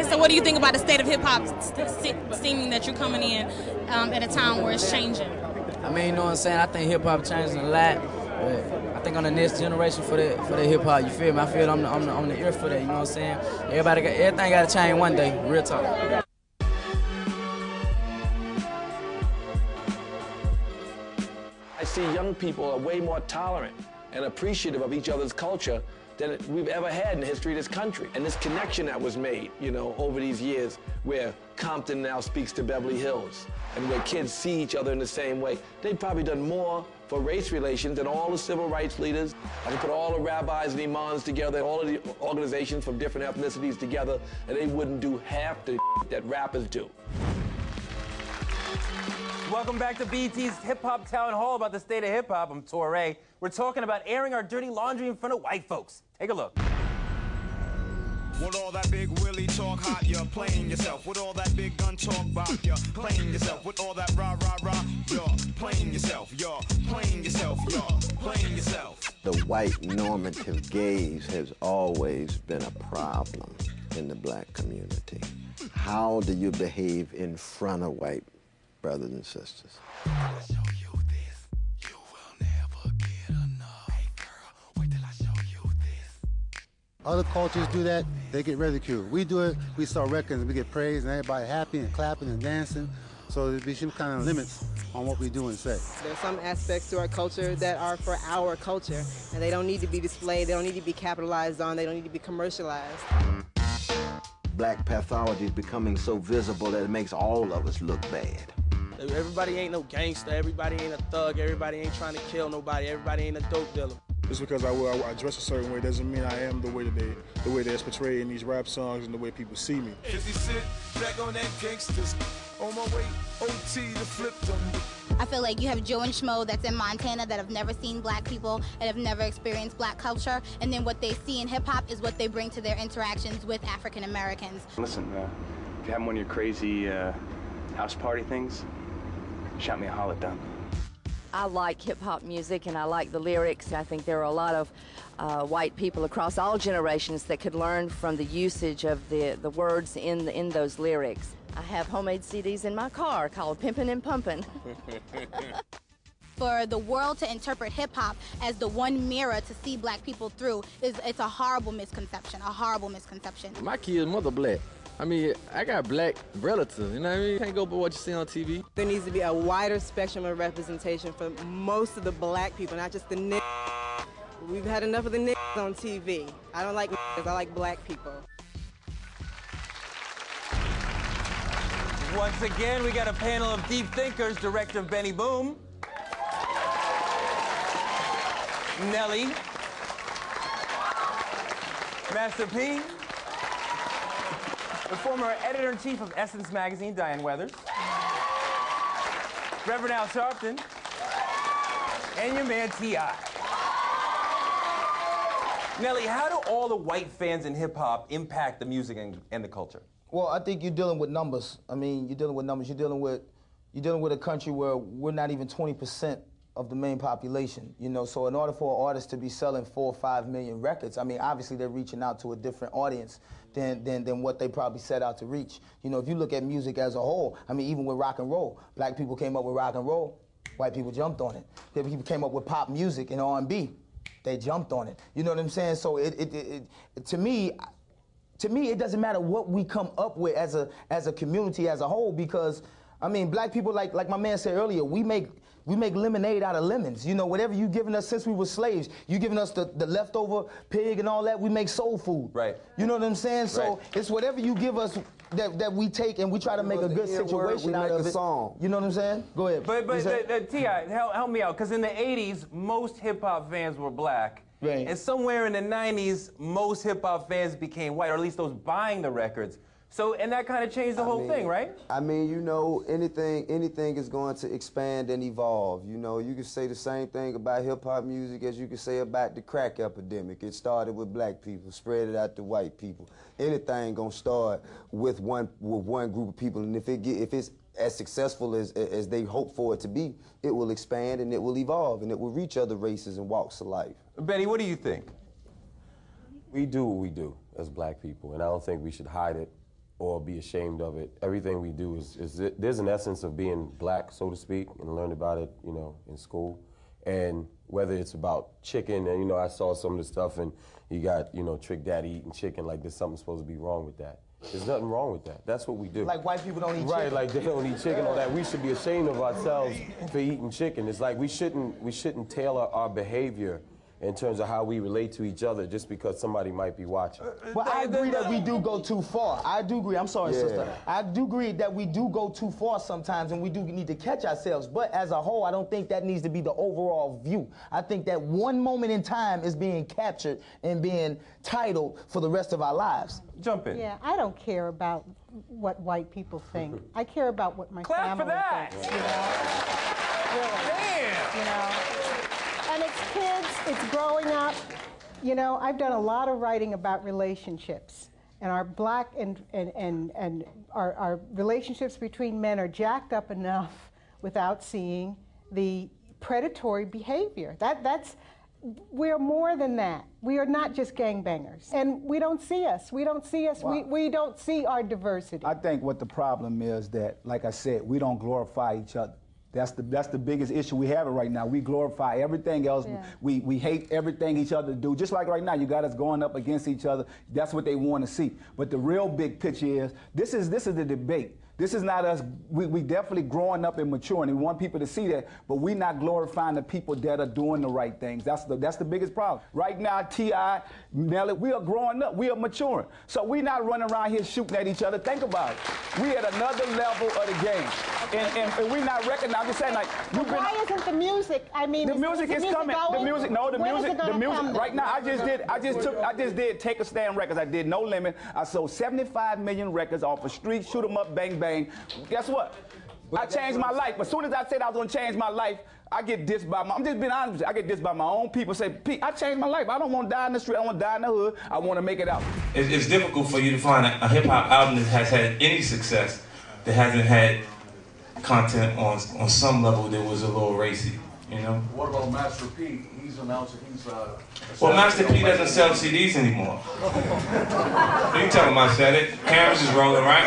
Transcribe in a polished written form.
So what do you think about the state of hip-hop, seeming that you're coming in at a time where it's changing? I mean, you know what I'm saying? I think hip-hop changing a lot. But I think on the next generation for the hip-hop, you feel me? I feel I'm the ear for that, you know what I'm saying? Everything got to change one day, real talk. I see young people are way more tolerant and appreciative of each other's culture than we've ever had in the history of this country. And this connection that was made, you know, over these years where Compton now speaks to Beverly Hills and where kids see each other in the same way. They've probably done more for race relations than all the civil rights leaders. I can put all the rabbis and imams together, all of the organizations from different ethnicities together, and they wouldn't do half the that rappers do. Welcome back to BET's Hip Hop Town Hall about the state of hip hop. I'm Toure. We're talking about airing our dirty laundry in front of white folks. Take a look. With all that big willy talk hot, you're playing yourself. With all that big gun talk bop, you're playing yourself. With all that rah rah rah, you're playing yourself. You're playing yourself. You're playing yourself. The white normative gaze has always been a problem in the black community. How do you behave in front of white brothers and sisters? I'll show you this. You will never get enough. Hey girl, wait till I show you this. Other cultures do that, they get ridiculed. We do it, we sell records and we get praised and everybody happy and clapping and dancing. So there be some kind of limits on what we do and say. There's some aspects to our culture that are for our culture, and they don't need to be displayed, they don't need to be capitalized on, they don't need to be commercialized. Black pathology is becoming so visible that it makes all of us look bad. Everybody ain't no gangster, everybody ain't a thug, everybody ain't trying to kill nobody, everybody ain't a dope dealer. Just because I dress a certain way doesn't mean I am the way that's portrayed in these rap songs and the way people see me. Back on that gangsters, on my way, OT to flip them. I feel like you have Joe and Schmo that's in Montana that have never seen black people and have never experienced black culture, and then what they see in hip-hop is what they bring to their interactions with African Americans. Listen, if you have one of your crazy house party things, shout me a holler down. I like hip-hop music and I like the lyrics. I think there are a lot of white people across all generations that could learn from the usage of the words in those lyrics. I have homemade CDs in my car called Pimpin' and Pumpin'. For the world to interpret hip-hop as the one mirror to see black people through, it's a horrible misconception, a horrible misconception. My kid's mother black. I mean, I got black relatives, you know what I mean? You can't go by what you see on TV. There needs to be a wider spectrum of representation for most of the black people, not just the niggas. We've had enough of the niggas on TV. I don't like niggas, I like black people. Once again, we got a panel of deep thinkers, director Benny Boom, Nelly, Master P, the former editor-in-chief of Essence magazine, Diane Weathers, Reverend Sharpton, and your man T.I. Nelly, how do all the white fans in hip-hop impact the music and the culture? Well, I think you're dealing with numbers. I mean, you're dealing with numbers. You're dealing with a country where we're not even 20% of the main population, you know, so in order for an artist to be selling 4 or 5 million records, I mean, obviously they're reaching out to a different audience than what they probably set out to reach. You know, if you look at music as a whole, I mean, even with rock and roll, black people came up with rock and roll, white people jumped on it. People came up with pop music and R&B, they jumped on it. You know what I'm saying? So to me, it doesn't matter what we come up with as a community as a whole, because, I mean, black people, like my man said earlier, we make lemonade out of lemons. You know, whatever you giving us since we were slaves, you giving us the leftover pig and all that, we make soul food. Right. You know what I'm saying? So it's whatever you give us that we take and we try to make a good situation out of it. Song. You know what I'm saying? Go ahead. But T.I., help me out, because in the 80s, most hip-hop fans were black. Right. And somewhere in the 90s, most hip-hop fans became white, or at least those buying the records. So, and that kind of changed the whole thing, right? I mean, you know, anything is going to expand and evolve. You know, you can say the same thing about hip-hop music as you can say about the crack epidemic. It started with black people, spread it out to white people. Anything gonna start with one group of people, and if it's as successful as they hope for it to be, it will expand and it will evolve and it will reach other races and walks of life. Benny, what do you think? We do what we do as black people, and I don't think we should hide it or be ashamed of it. Everything we do there's an essence of being black, so to speak, and learn about it, you know, in school. And whether it's about chicken, and you know, I saw some of the stuff, and you got, you know, Trick Daddy eating chicken, like there's something supposed to be wrong with that. There's nothing wrong with that. That's what we do. Like white people don't eat chicken. Right, like they don't eat chicken or that. We should be ashamed of ourselves for eating chicken. It's like we shouldn't tailor our behavior in terms of how we relate to each other just because somebody might be watching. Well, I agree that we do go too far. I do agree. I'm sorry, Yeah. sister. I do agree that we do go too far sometimes, and we do need to catch ourselves. But as a whole, I don't think that needs to be the overall view. I think that one moment in time is being captured and being titled for the rest of our lives. Jump in. Yeah, I don't care about what white people think. I care about what my family thinks. You know? Really. Damn. You know? And it's kids, it's growing up. You know, I've done a lot of writing about relationships. And our black and our relationships between men are jacked up enough without seeing the predatory behavior. We're more than that. We are not just gangbangers. And we don't see us. We don't see us. Wow. We don't see our diversity. I think what the problem is that, like I said, we don't glorify each other. That's the biggest issue we have right now. We glorify everything else. Yeah. We hate everything each other do. Just like right now, you got us going up against each other. That's what they want to see. But the real big picture is this is the debate. This is not us. We definitely growing up and maturing. We want people to see that, but we're not glorifying the people that are doing the right things. That's the biggest problem. Right now, T.I., Nelly, we are growing up. We are maturing. So we're not running around here shooting at each other. Think about it. We at another level of the game. And we're not recognizing. I'm just saying, like, why isn't the music? I mean, the music is coming. Going? The music. Right now, I just did Take a Stand records. I did No Limit. I sold 75 million records off of Street, Shoot 'Em Up, Bang Bang. Guess what? I changed my life. As soon as I said I was gonna change my life, I get dissed by I'm just being honest with you. I get dissed by my own people. Say, Pete, I changed my life. I don't want to die in the street. I want to die in the hood. I want to make it out. It's difficult for you to find a hip hop album that has had any success that hasn't had content on some level that was a little racy. You know. What about Master P? He's announcing he's. Well, Master P doesn't sell CDs anymore. You can tell him I said it. Cameras is rolling, right?